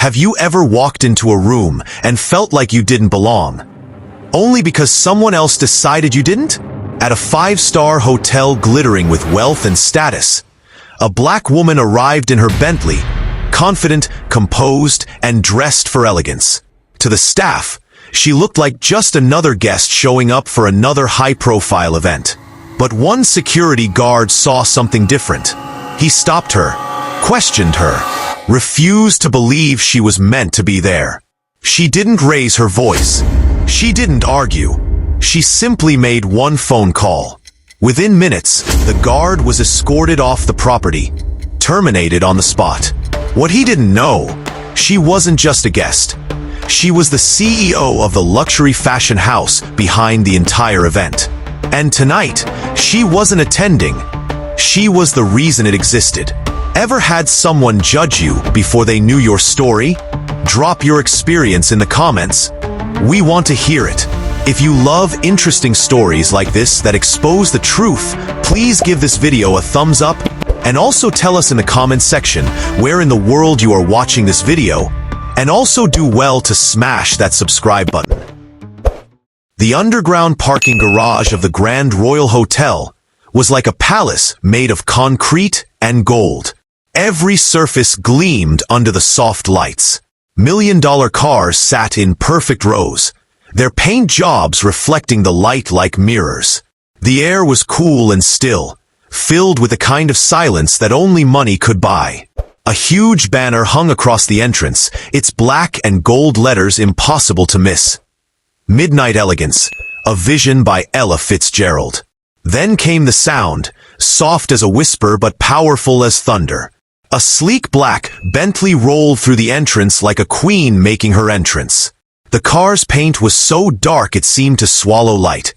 Have you ever walked into a room and felt like you didn't belong? Only because someone else decided you didn't? At a 5-star hotel glittering with wealth and status, a black woman arrived in her Bentley, confident, composed, and dressed for elegance. To the staff, she looked like just another guest showing up for another high-profile event. But one security guard saw something different. He stopped her, questioned her, refused to believe she was meant to be there. She didn't raise her voice. She didn't argue. She simply made one phone call. Within minutes, the guard was escorted off the property, terminated on the spot. What he didn't know, she wasn't just a guest. She was the CEO of the luxury fashion house behind the entire event. And tonight, she wasn't attending. She was the reason it existed. Ever had someone judge you before they knew your story? Drop your experience in the comments. We want to hear it. If you love interesting stories like this that expose the truth, please give this video a thumbs up and also tell us in the comments section where in the world you are watching this video, and also do well to smash that subscribe button. The underground parking garage of the Grand Royal Hotel was like a palace made of concrete and gold. Every surface gleamed under the soft lights. $1-million cars sat in perfect rows, their paint jobs reflecting the light like mirrors. The air was cool and still, filled with a kind of silence that only money could buy. A huge banner hung across the entrance, its black and gold letters impossible to miss. Midnight Elegance, a vision by Ella Fitzgerald. Then came the sound, soft as a whisper but powerful as thunder. A sleek black Bentley rolled through the entrance like a queen making her entrance. The car's paint was so dark it seemed to swallow light,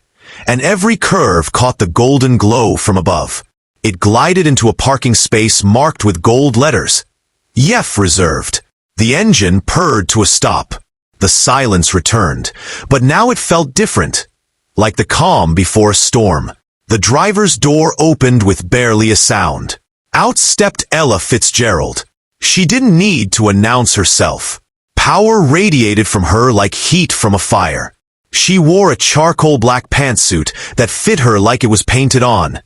and every curve caught the golden glow from above. It glided into a parking space marked with gold letters. YEF reserved. The engine purred to a stop. The silence returned, but now it felt different, like the calm before a storm. The driver's door opened with barely a sound. Out stepped Ella Fitzgerald. She didn't need to announce herself. Power radiated from her like heat from a fire. She wore a charcoal black pantsuit that fit her like it was painted on.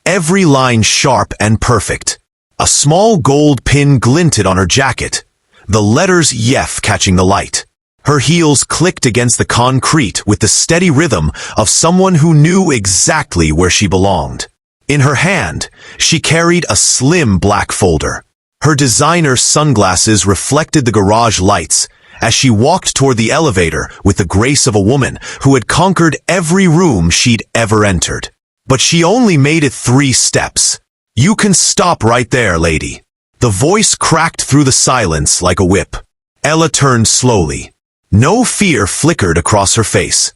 Every line sharp and perfect. A small gold pin glinted on her jacket, the letters YEF catching the light. Her heels clicked against the concrete with the steady rhythm of someone who knew exactly where she belonged. In her hand, she carried a slim black folder. Her designer sunglasses reflected the garage lights as she walked toward the elevator with the grace of a woman who had conquered every room she'd ever entered. But she only made it 3 steps. "You can stop right there, lady." The voice cracked through the silence like a whip. Ella turned slowly. No fear flickered across her face.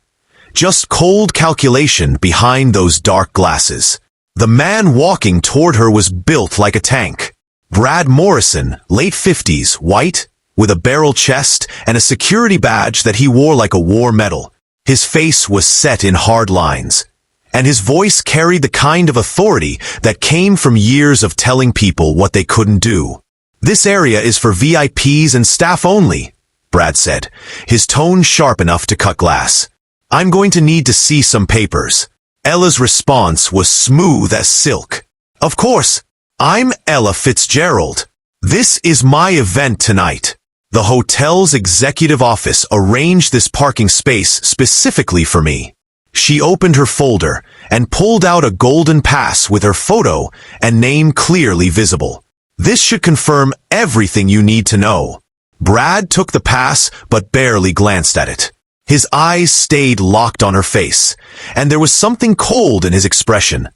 Just cold calculation behind those dark glasses. The man walking toward her was built like a tank. Brad Morrison, late 50s, white, with a barrel chest and a security badge that he wore like a war medal. His face was set in hard lines, and his voice carried the kind of authority that came from years of telling people what they couldn't do. "This area is for VIPs and staff only," Brad said, his tone sharp enough to cut glass. "I'm going to need to see some papers." Ella's response was smooth as silk. "Of course, I'm Ella Fitzgerald. This is my event tonight. The hotel's executive office arranged this parking space specifically for me." She opened her folder and pulled out a golden pass with her photo and name clearly visible. "This should confirm everything you need to know." Brad took the pass but barely glanced at it. His eyes stayed locked on her face, and there was something cold in his expression.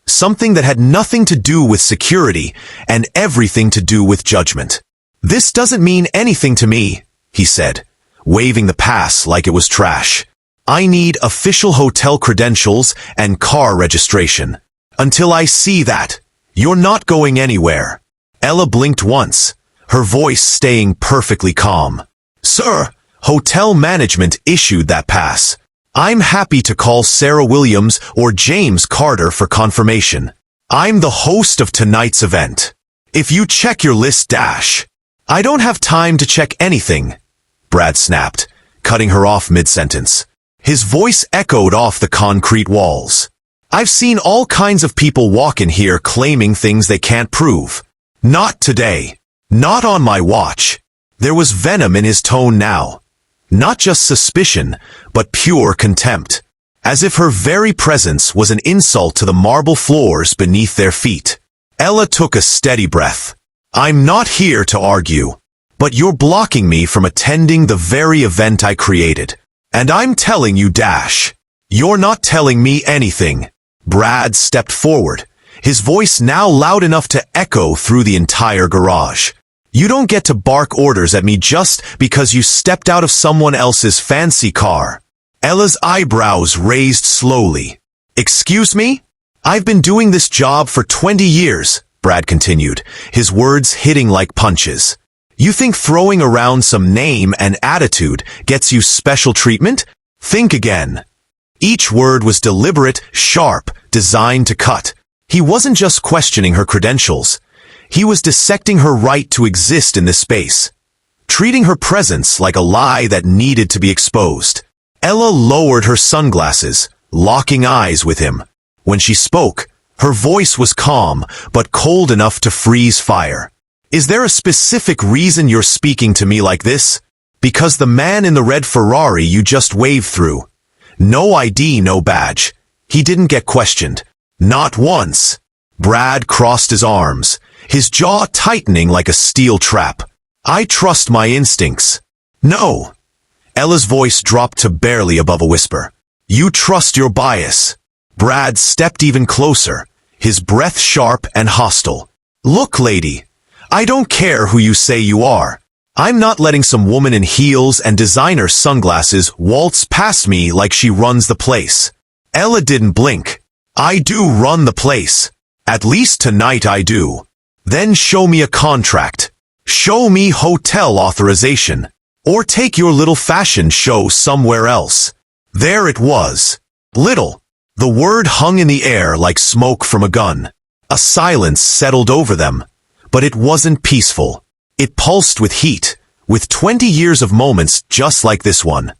Something that had nothing to do with security and everything to do with judgment. "This doesn't mean anything to me," he said, waving the pass like it was trash. "I need official hotel credentials and car registration. Until I see that, you're not going anywhere." Ella blinked once, her voice staying perfectly calm. "Sir, hotel management issued that pass. I'm happy to call Sarah Williams or James Carter for confirmation. I'm the host of tonight's event. If you check your list, I don't have time to check anything, Brad snapped, cutting her off mid-sentence. His voice echoed off the concrete walls. I've seen all kinds of people walk in here claiming things they can't prove. Not today. Not on my watch. There was venom in his tone now. Not just suspicion, but pure contempt. As if her very presence was an insult to the marble floors beneath their feet. Ella took a steady breath. I'm not here to argue. But you're blocking me from attending the very event I created. And I'm telling you, Dash, you're not telling me anything. Brad stepped forward, his voice now loud enough to echo through the entire garage. You don't get to bark orders at me just because you stepped out of someone else's fancy car. Ella's eyebrows raised slowly. Excuse me? I've been doing this job for 20 years, Brad continued, his words hitting like punches. You think throwing around some name and attitude gets you special treatment? Think again. Each word was deliberate, sharp, designed to cut. He wasn't just questioning her credentials. He was dissecting her right to exist in this space, treating her presence like a lie that needed to be exposed. Ella lowered her sunglasses, locking eyes with him. When she spoke, her voice was calm, but cold enough to freeze fire. Is there a specific reason you're speaking to me like this? Because the man in the red Ferrari you just waved through. No ID, no badge. He didn't get questioned. Not once. Brad crossed his arms, his jaw tightening like a steel trap. I trust my instincts. No. Ella's voice dropped to barely above a whisper. You trust your bias. Brad stepped even closer, his breath sharp and hostile. Look, lady, I don't care who you say you are. I'm not letting some woman in heels and designer sunglasses waltz past me like she runs the place. Ella didn't blink. I do run the place. At least tonight I do. Then show me a contract. Show me hotel authorization. Or take your little fashion show somewhere else. There it was. Little. The word hung in the air like smoke from a gun. A silence settled over them. But it wasn't peaceful. It pulsed with heat, with 20 years of moments just like this one.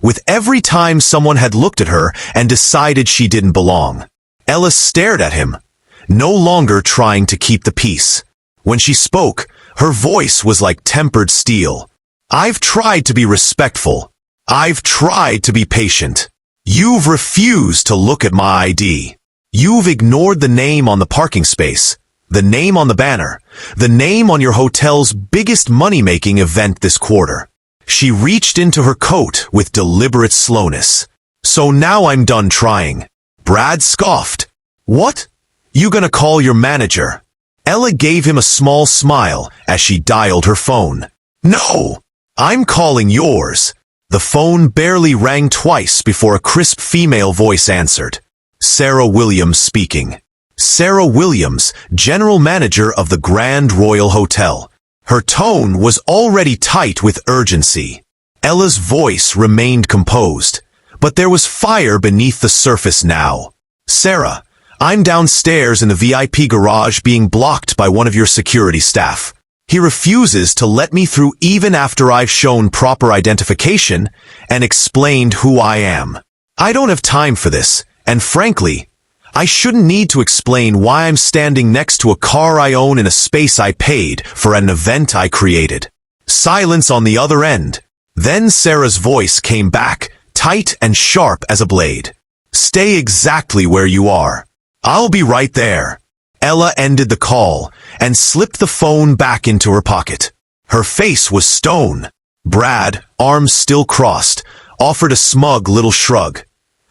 With every time someone had looked at her and decided she didn't belong. Ella stared at him, no longer trying to keep the peace. When she spoke, her voice was like tempered steel. I've tried to be respectful. I've tried to be patient. You've refused to look at my ID. You've ignored the name on the parking space, the name on the banner, the name on your hotel's biggest money-making event this quarter. She reached into her coat with deliberate slowness. So now I'm done trying. Brad scoffed. What? You gonna call your manager? Ella gave him a small smile as she dialed her phone. No, I'm calling yours. The phone barely rang twice before a crisp female voice answered. Sarah Williams speaking. Sarah Williams, general manager of the Grand Royal Hotel. Her tone was already tight with urgency. Ella's voice remained composed, but there was fire beneath the surface now. Sarah, I'm downstairs in the VIP garage being blocked by one of your security staff. He refuses to let me through even after I've shown proper identification and explained who I am. I don't have time for this, and frankly, I shouldn't need to explain why I'm standing next to a car I own in a space I paid for an event I created. Silence on the other end. Then Sarah's voice came back, tight and sharp as a blade. Stay exactly where you are. I'll be right there. Ella ended the call and slipped the phone back into her pocket. Her face was stone. Brad, arms still crossed, offered a smug little shrug.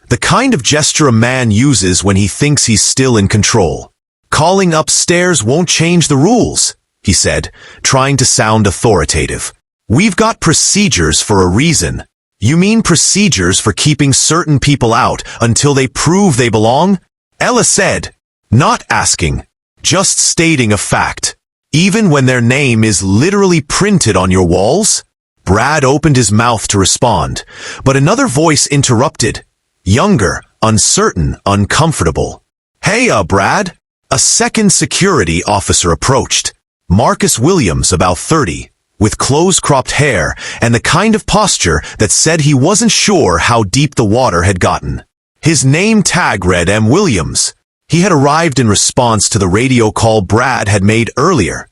The kind of gesture a man uses when he thinks he's still in control. Calling upstairs won't change the rules, he said, trying to sound authoritative. We've got procedures for a reason. You mean procedures for keeping certain people out until they prove they belong? Ella said, not asking, just stating a fact. Even when their name is literally printed on your walls? Brad opened his mouth to respond, but another voice interrupted. Younger, uncertain, uncomfortable. Hey, Brad. A second security officer approached. Marcus Williams, about 30, with close-cropped hair and the kind of posture that said he wasn't sure how deep the water had gotten. His name tag read M. Williams. He had arrived in response to the radio call Brad had made earlier,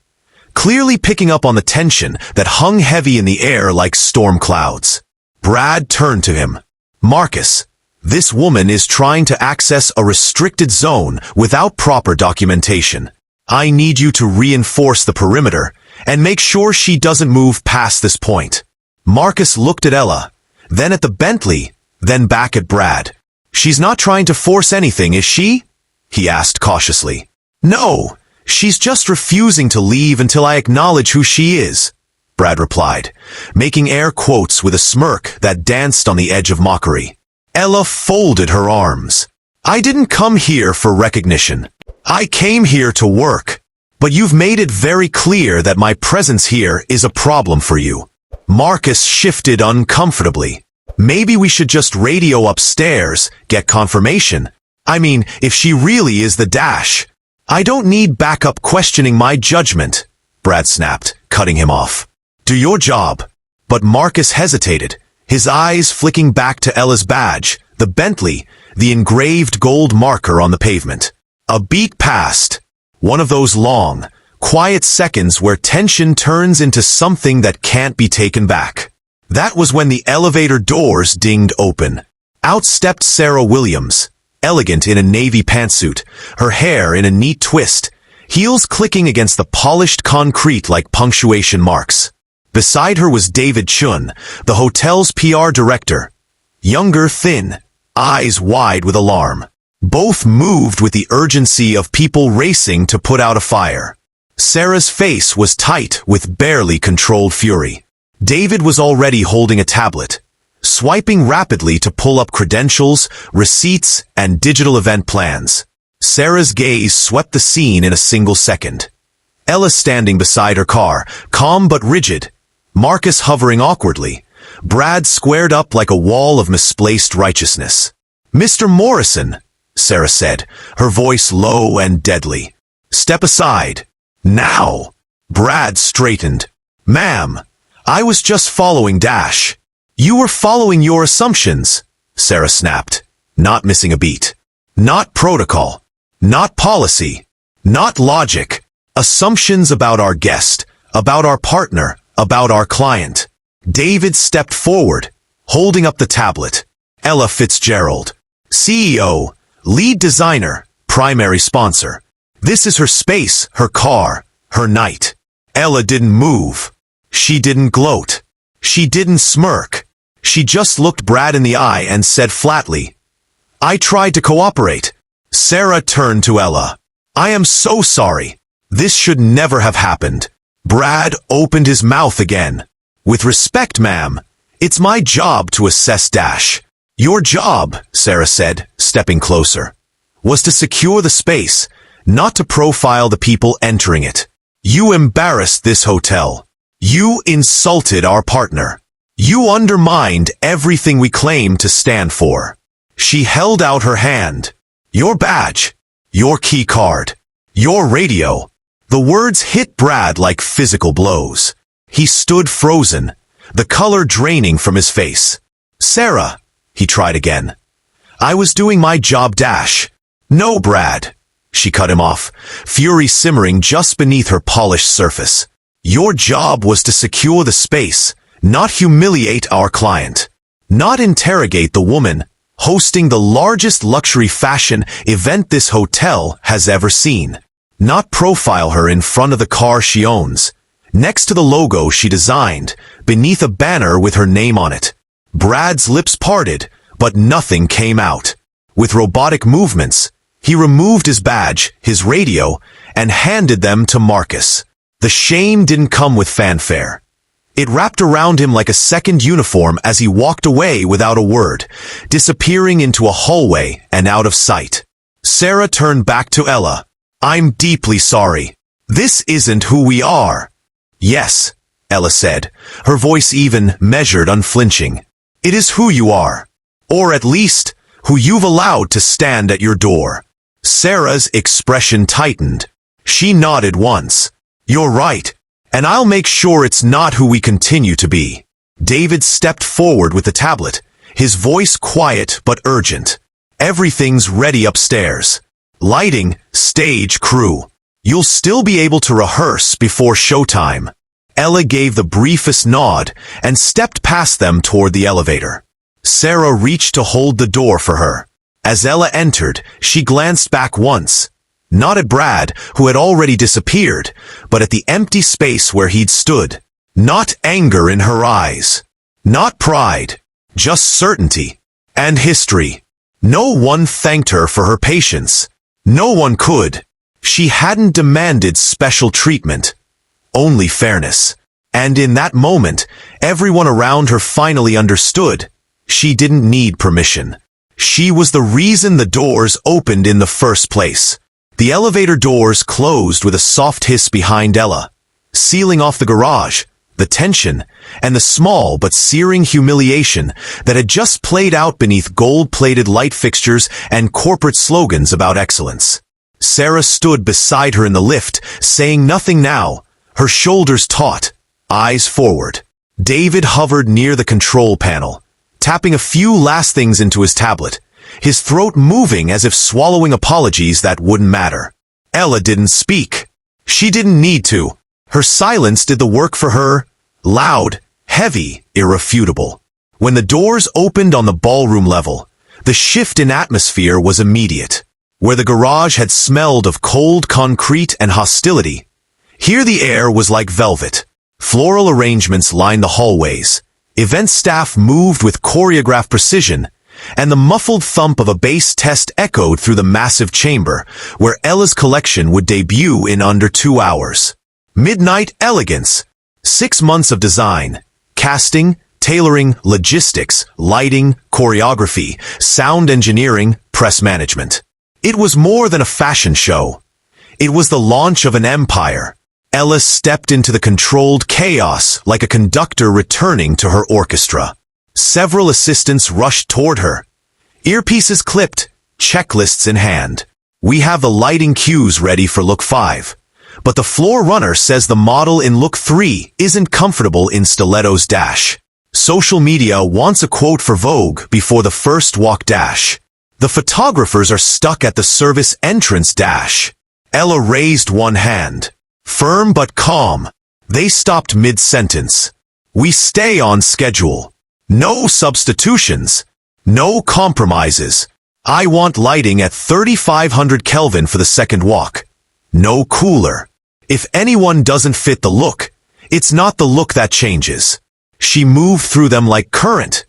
clearly picking up on the tension that hung heavy in the air like storm clouds. Brad turned to him. "Marcus, this woman is trying to access a restricted zone without proper documentation. I need you to reinforce the perimeter and make sure she doesn't move past this point." Marcus looked at Ella, then at the Bentley, then back at Brad. "She's not trying to force anything, is she?" he asked cautiously. "No, she's just refusing to leave until I acknowledge who she is," Brad replied, making air quotes with a smirk that danced on the edge of mockery. Ella folded her arms. "I didn't come here for recognition. I came here to work. But you've made it very clear that my presence here is a problem for you." Marcus shifted uncomfortably. "Maybe we should just radio upstairs, get confirmation. I mean, if she really is the Dash. I don't need backup questioning my judgment," Brad snapped, cutting him off. "Do your job." But Marcus hesitated, his eyes flicking back to Ella's badge, the Bentley, the engraved gold marker on the pavement. A beat passed. One of those long, quiet seconds where tension turns into something that can't be taken back. That was when the elevator doors dinged open. Out stepped Sarah Williams, elegant in a navy pantsuit, her hair in a neat twist, heels clicking against the polished concrete like punctuation marks. Beside her was David Chun, the hotel's PR director. Younger, thin, eyes wide with alarm. Both moved with the urgency of people racing to put out a fire. Sarah's face was tight with barely controlled fury. David was already holding a tablet, swiping rapidly to pull up credentials, receipts, and digital event plans. Sarah's gaze swept the scene in a single second. Ella standing beside her car, calm but rigid. Marcus hovering awkwardly. Brad squared up like a wall of misplaced righteousness. "Mr. Morrison," Sarah said, her voice low and deadly. "Step aside. Now." Brad straightened. "Ma'am, I was just following Dash." "You were following your assumptions," Sarah snapped, not missing a beat. "Not protocol. Not policy. Not logic. Assumptions about our guest, about our partner, about our client." David stepped forward, holding up the tablet. "Ella Fitzgerald, CEO, lead designer, primary sponsor. This is her space, her car, her night." Ella didn't move. She didn't gloat. She didn't smirk. She just looked Brad in the eye and said flatly, "I tried to cooperate." Sarah turned to Ella. "I am so sorry. This should never have happened." Brad opened his mouth again. "With respect, ma'am, it's my job to assess Dash." "Your job," Sarah said, stepping closer, "was to secure the space, not to profile the people entering it. You embarrassed this hotel. You insulted our partner. You undermined everything we claim to stand for." She held out her hand. "Your badge, your key card, your radio." The words hit Brad like physical blows. He stood frozen, the color draining from his face. "Sarah," he tried again. "I was doing my job, Dash." "No, Brad," she cut him off, fury simmering just beneath her polished surface. "Your job was to secure the space, not humiliate our client. Not interrogate the woman hosting the largest luxury fashion event this hotel has ever seen. Not profile her in front of the car she owns, next to the logo she designed, beneath a banner with her name on it." Brad's lips parted, but nothing came out. With robotic movements, he removed his badge, his radio, and handed them to Marcus. The shame didn't come with fanfare. It wrapped around him like a second uniform as he walked away without a word, disappearing into a hallway and out of sight. Sarah turned back to Ella. "I'm deeply sorry. This isn't who we are." "Yes," Ella said, her voice even, measured, unflinching. "It is who you are. Or at least, who you've allowed to stand at your door." Sarah's expression tightened. She nodded once. "You're right." And I'll make sure it's not who we continue to be. David stepped forward with the tablet, his voice quiet but urgent. Everything's ready upstairs. Lighting, stage, crew. You'll still be able to rehearse before showtime. Ella gave the briefest nod and stepped past them toward the elevator. Sarah reached to hold the door for her. As Ella entered, she glanced back once. Not at Brad, who had already disappeared, but at the empty space where he'd stood. Not anger in her eyes. Not pride. Just certainty. And history. No one thanked her for her patience. No one could. She hadn't demanded special treatment. Only fairness. And in that moment, everyone around her finally understood. She didn't need permission. She was the reason the doors opened in the first place. The elevator doors closed with a soft hiss behind Ella, sealing off the garage, the tension, and the small but searing humiliation that had just played out beneath gold-plated light fixtures and corporate slogans about excellence. Sarah stood beside her in the lift, saying nothing now, her shoulders taut, eyes forward. David hovered near the control panel, tapping a few last things into his tablet, his throat moving as if swallowing apologies that wouldn't matter. Ella didn't speak. She didn't need to. Her silence did the work for her, loud, heavy, irrefutable. When the doors opened on the ballroom level, the shift in atmosphere was immediate. Where the garage had smelled of cold concrete and hostility, here the air was like velvet. Floral arrangements lined the hallways. Event staff moved with choreographed precision, and the muffled thump of a bass test echoed through the massive chamber, where Ella's collection would debut in under 2 hours. Midnight elegance. 6 months of design, casting, tailoring, logistics, lighting, choreography, sound engineering, press management. It was more than a fashion show. It was the launch of an empire. Ella stepped into the controlled chaos like a conductor returning to her orchestra. Several assistants rushed toward her. Earpieces clipped, checklists in hand. We have the lighting cues ready for look 5. But the floor runner says the model in look 3 isn't comfortable in stilettos dash. Social media wants a quote for Vogue before the first walk dash. The photographers are stuck at the service entrance dash. Ella raised one hand. Firm but calm. They stopped mid-sentence. We stay on schedule. No substitutions. No compromises. I want lighting at 3500 Kelvin for the second walk. No cooler. If anyone doesn't fit the look, it's not the look that changes. She moved through them like current.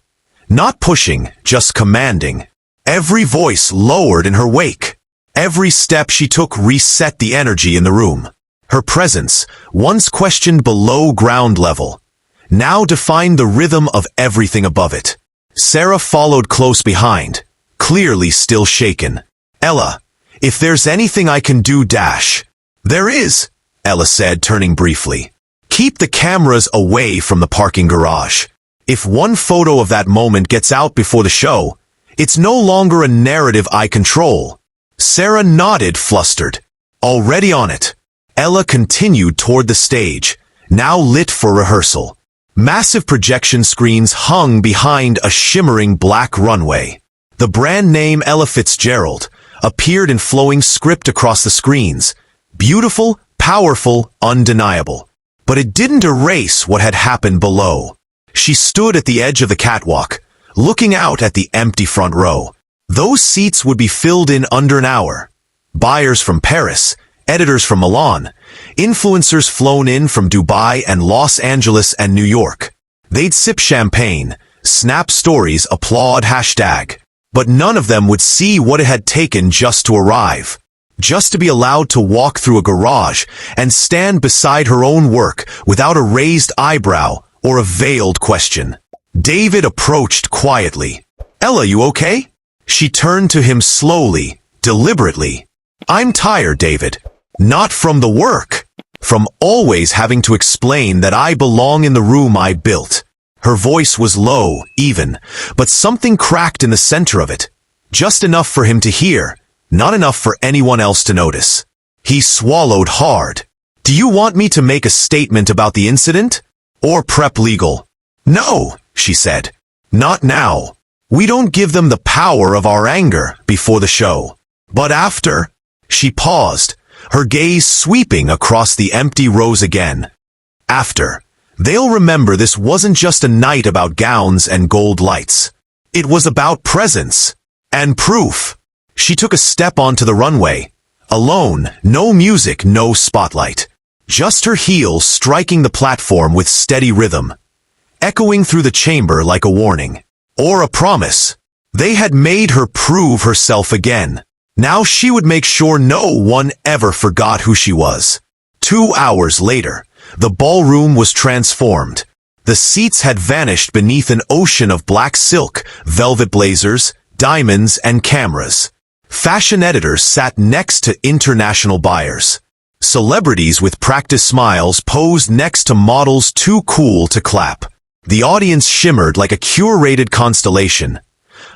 Not pushing, just commanding. Every voice lowered in her wake. Every step she took reset the energy in the room. Her presence, once questioned below ground level, now defined the rhythm of everything above it. Sarah followed close behind, clearly still shaken. Ella, if there's anything I can do dash. There is, Ella said, turning briefly. Keep the cameras away from the parking garage. If one photo of that moment gets out before the show, it's no longer a narrative I control. Sarah nodded, flustered. Already on it. Ella continued toward the stage, now lit for rehearsal. Massive projection screens hung behind a shimmering black runway. The brand name Ella Fitzgerald appeared in flowing script across the screens. Beautiful, powerful, undeniable. But it didn't erase what had happened below. She stood at the edge of the catwalk, looking out at the empty front row. Those seats would be filled in under an hour. Buyers from Paris, editors from Milan, influencers flown in from Dubai and Los Angeles and New York. They'd sip champagne, snap stories, applaud hashtag. But none of them would see what it had taken just to arrive. Just to be allowed to walk through a garage and stand beside her own work without a raised eyebrow or a veiled question. David approached quietly. Ella, you okay? She turned to him slowly, deliberately. I'm tired, David. Not from the work. From always having to explain that I belong in the room I built. Her voice was low, even, but something cracked in the center of it. Just enough for him to hear, not enough for anyone else to notice. He swallowed hard. Do you want me to make a statement about the incident? Or prep legal? No, she said. Not now. We don't give them the power of our anger before the show. But after, she paused, her gaze sweeping across the empty rows again. After, they'll remember this wasn't just a night about gowns and gold lights. It was about presence and proof. She took a step onto the runway. Alone, no music, no spotlight. Just her heels striking the platform with steady rhythm, echoing through the chamber like a warning. Or a promise. They had made her prove herself again. Now she would make sure no one ever forgot who she was. 2 hours later, the ballroom was transformed. The seats had vanished beneath an ocean of black silk, velvet blazers, diamonds, and cameras. Fashion editors sat next to international buyers. Celebrities with practiced smiles posed next to models too cool to clap. The audience shimmered like a curated constellation,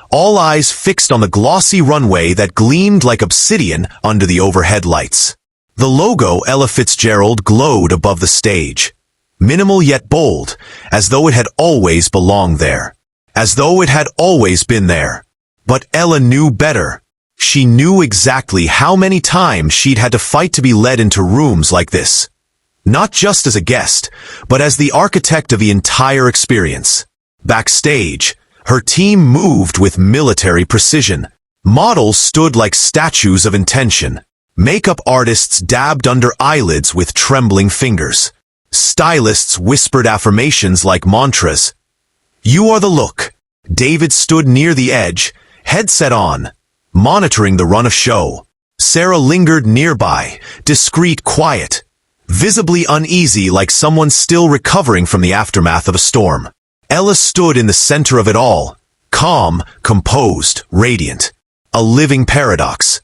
all eyes fixed on the glossy runway that gleamed like obsidian under the overhead lights. The logo Ella Fitzgerald glowed above the stage, minimal yet bold, as though it had always belonged there, as though it had always been there. But Ella knew better. She knew exactly how many times she'd had to fight to be led into rooms like this. Not just as a guest, but as the architect of the entire experience. Backstage, her team moved with military precision. Models stood like statues of intention. Makeup artists dabbed under eyelids with trembling fingers. Stylists whispered affirmations like mantras. You are the look. David stood near the edge, headset on, monitoring the run of show. Sarah lingered nearby, discreet, quiet, visibly uneasy like someone still recovering from the aftermath of a storm. Ella stood in the center of it all, calm, composed, radiant. A living paradox.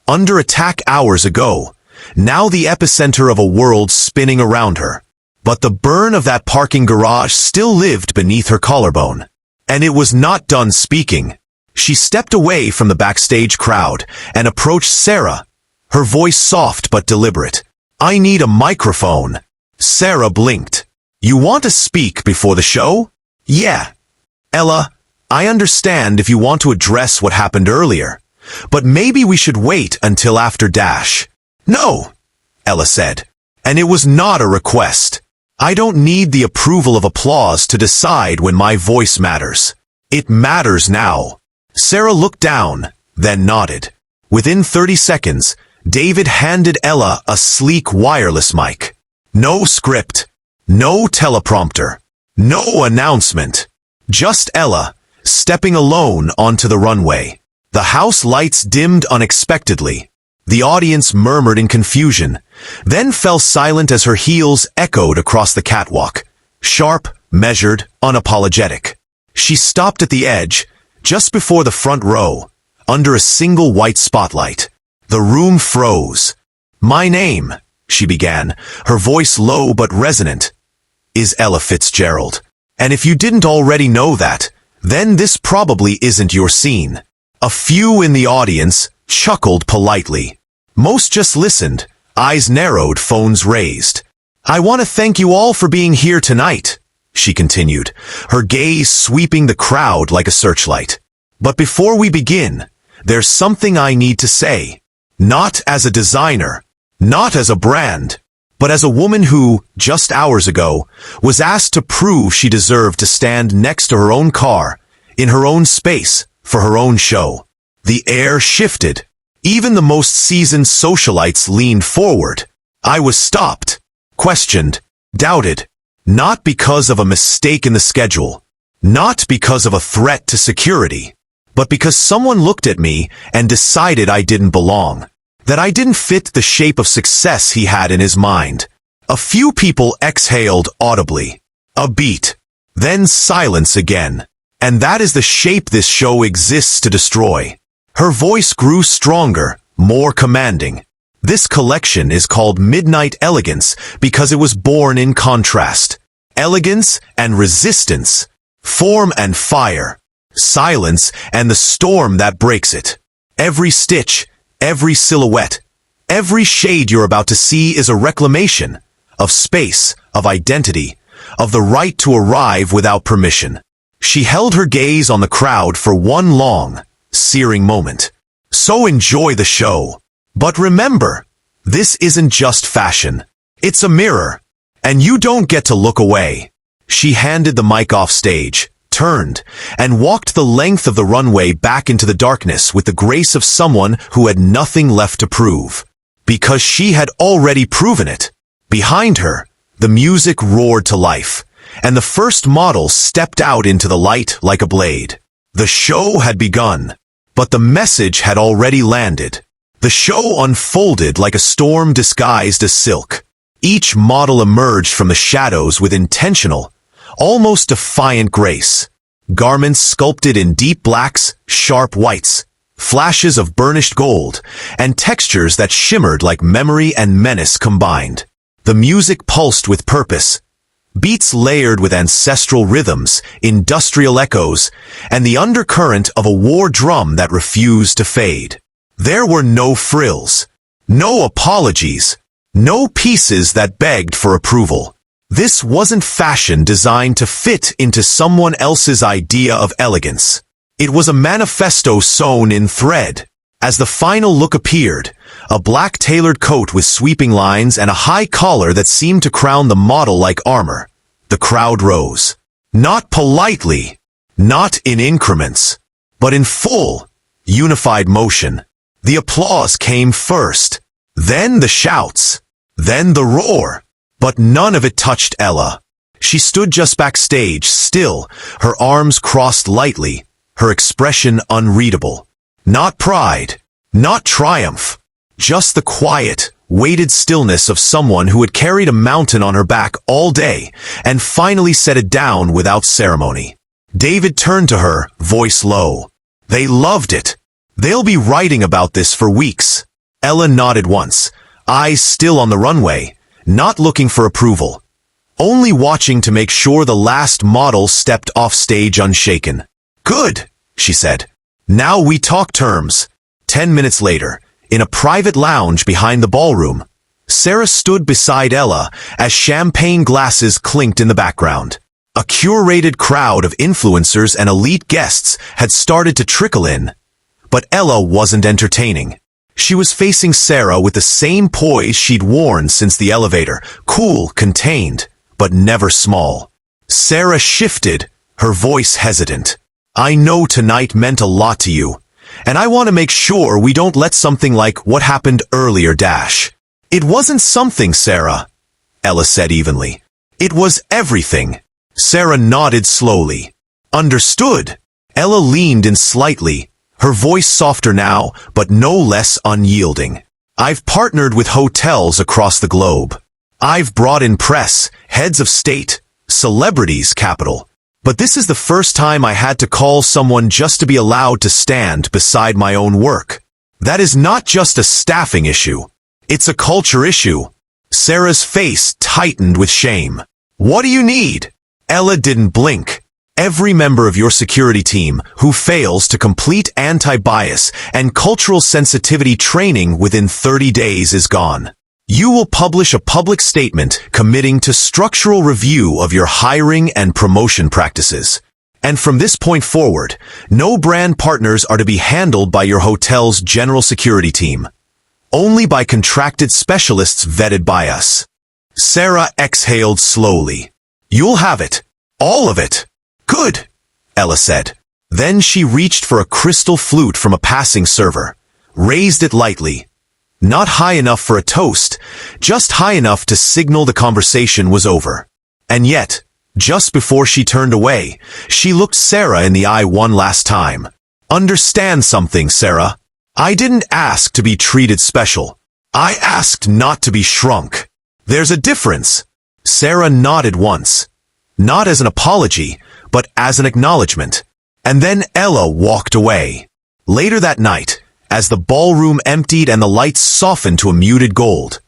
Under attack hours ago, now the epicenter of a world spinning around her. But the burn of that parking garage still lived beneath her collarbone. And it was not done speaking. She stepped away from the backstage crowd and approached Sarah, her voice soft but deliberate. I need a microphone. Sarah blinked. You want to speak before the show? Yeah. Ella, I understand if you want to address what happened earlier, but maybe we should wait until after Dash. No, Ella said. And it was not a request. I don't need the approval of applause to decide when my voice matters. It matters now. Sarah looked down, then nodded. Within 30 seconds, David handed Ella a sleek wireless mic. No script, no teleprompter, no announcement. Just Ella, stepping alone onto the runway. The house lights dimmed unexpectedly. The audience murmured in confusion, then fell silent as her heels echoed across the catwalk. Sharp, measured, unapologetic. She stopped at the edge, just before the front row, under a single white spotlight. The room froze. My name, she began, her voice low but resonant, is Ella Fitzgerald. And if you didn't already know that, then this probably isn't your scene. A few in the audience chuckled politely. Most just listened, eyes narrowed, phones raised. I want to thank you all for being here tonight, she continued, her gaze sweeping the crowd like a searchlight. But before we begin, there's something I need to say. Not as a designer, not as a brand, but as a woman who, just hours ago, was asked to prove she deserved to stand next to her own car, in her own space, for her own show. The air shifted. Even the most seasoned socialites leaned forward. I was stopped, questioned, doubted. Not because of a mistake in the schedule, not because of a threat to security, but because someone looked at me and decided I didn't belong, that I didn't fit the shape of success he had in his mind. A few people exhaled audibly. A beat. Then silence again. And that is the shape this show exists to destroy. Her voice grew stronger, more commanding. This collection is called Midnight Elegance because it was born in contrast. Elegance and resistance. Form and fire. Silence and the storm that breaks it. Every stitch, every silhouette, Every shade you're about to see is a reclamation of space, of identity, of the right to arrive without permission. She held her gaze on the crowd for one long, searing moment. So enjoy the show. But remember, this isn't just fashion. It's a mirror. And you don't get to look away. She handed the mic off stage, turned, and walked the length of the runway back into the darkness with the grace of someone who had nothing left to prove. Because she had already proven it. Behind her, the music roared to life, and the first model stepped out into the light like a blade. The show had begun, but the message had already landed. The show unfolded like a storm disguised as silk. Each model emerged from the shadows with intentional, almost defiant grace. Garments sculpted in deep blacks, sharp whites, flashes of burnished gold, and textures that shimmered like memory and menace combined. The music pulsed with purpose, beats layered with ancestral rhythms, industrial echoes, and the undercurrent of a war drum that refused to fade. There were no frills, no apologies, no pieces that begged for approval. This wasn't fashion designed to fit into someone else's idea of elegance. It was a manifesto sewn in thread. As the final look appeared, a black tailored coat with sweeping lines and a high collar that seemed to crown the model like armor, the crowd rose. Not politely, not in increments, but in full, unified motion. The applause came first, then the shouts, then the roar, but none of it touched Ella. She stood just backstage, still, her arms crossed lightly, her expression unreadable. Not pride, not triumph, just the quiet, weighted stillness of someone who had carried a mountain on her back all day and finally set it down without ceremony. David turned to her, voice low. They loved it. They'll be writing about this for weeks. Ella nodded once, eyes still on the runway, not looking for approval, only watching to make sure the last model stepped off stage unshaken. Good, she said. Now we talk terms. 10 minutes later, in a private lounge behind the ballroom, Sarah stood beside Ella as champagne glasses clinked in the background. A curated crowd of influencers and elite guests had started to trickle in, but Ella wasn't entertaining. She was facing Sarah with the same poise she'd worn since the elevator, cool, contained, but never small. Sarah shifted, her voice hesitant. I know tonight meant a lot to you, and I want to make sure we don't let something like what happened earlier dash. It wasn't something, Sarah, Ella said evenly. It was everything. Sarah nodded slowly. Understood. Ella leaned in slightly, her voice softer now, but no less unyielding. I've partnered with hotels across the globe. I've brought in press, heads of state, celebrities, capital. But this is the first time I had to call someone just to be allowed to stand beside my own work. That is not just a staffing issue. It's a culture issue. Sarah's face tightened with shame. What do you need? Ella didn't blink. Every member of your security team who fails to complete anti-bias and cultural sensitivity training within 30 days is gone. You will publish a public statement committing to structural review of your hiring and promotion practices. And from this point forward, no brand partners are to be handled by your hotel's general security team. Only by contracted specialists vetted by us. Sarah exhaled slowly. You'll have it. All of it. Good, Ella said. Then she reached for a crystal flute from a passing server, raised it lightly. Not high enough for a toast, just high enough to signal the conversation was over. And yet, just before she turned away, she looked Sarah in the eye one last time. Understand something, Sarah. I didn't ask to be treated special. I asked not to be shrunk. There's a difference. Sarah nodded once. Not as an apology, but as an acknowledgement. And then Ella walked away. Later that night, as the ballroom emptied and the lights softened to a muted gold,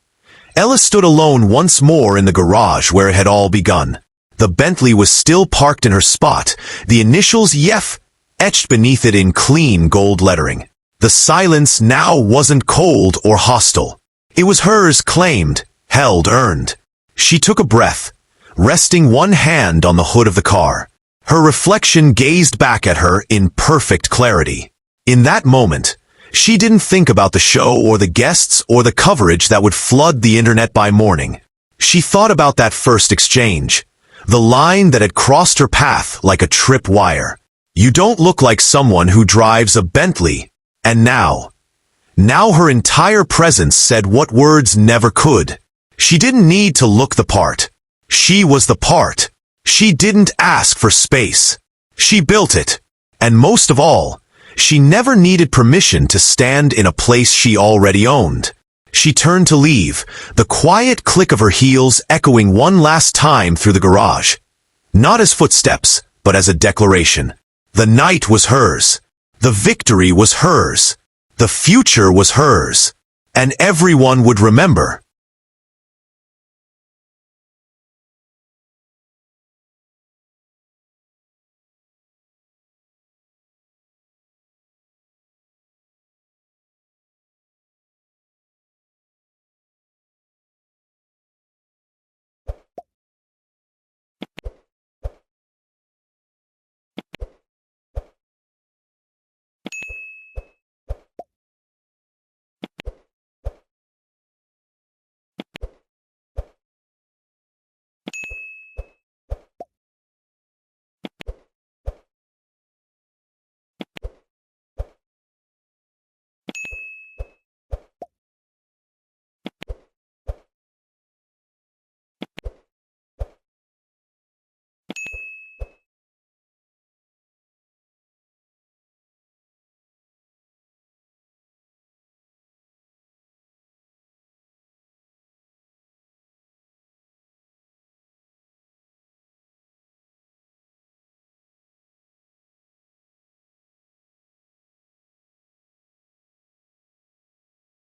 Ella stood alone once more in the garage where it had all begun. The Bentley was still parked in her spot, the initials YEF etched beneath it in clean gold lettering. The silence now wasn't cold or hostile. It was hers, claimed, held, earned. She took a breath, resting one hand on the hood of the car. Her reflection gazed back at her in perfect clarity. In that moment, she didn't think about the show or the guests or the coverage that would flood the internet by morning. She thought about that first exchange, the line that had crossed her path like a tripwire. You don't look like someone who drives a Bentley. And now her entire presence said what words never could. She didn't need to look the part. She was the part. She didn't ask for space. She built it. And most of all, she never needed permission to stand in a place she already owned. She turned to leave, the quiet click of her heels echoing one last time through the garage. Not as footsteps, but as a declaration. The night was hers. The victory was hers. The future was hers. And everyone would remember.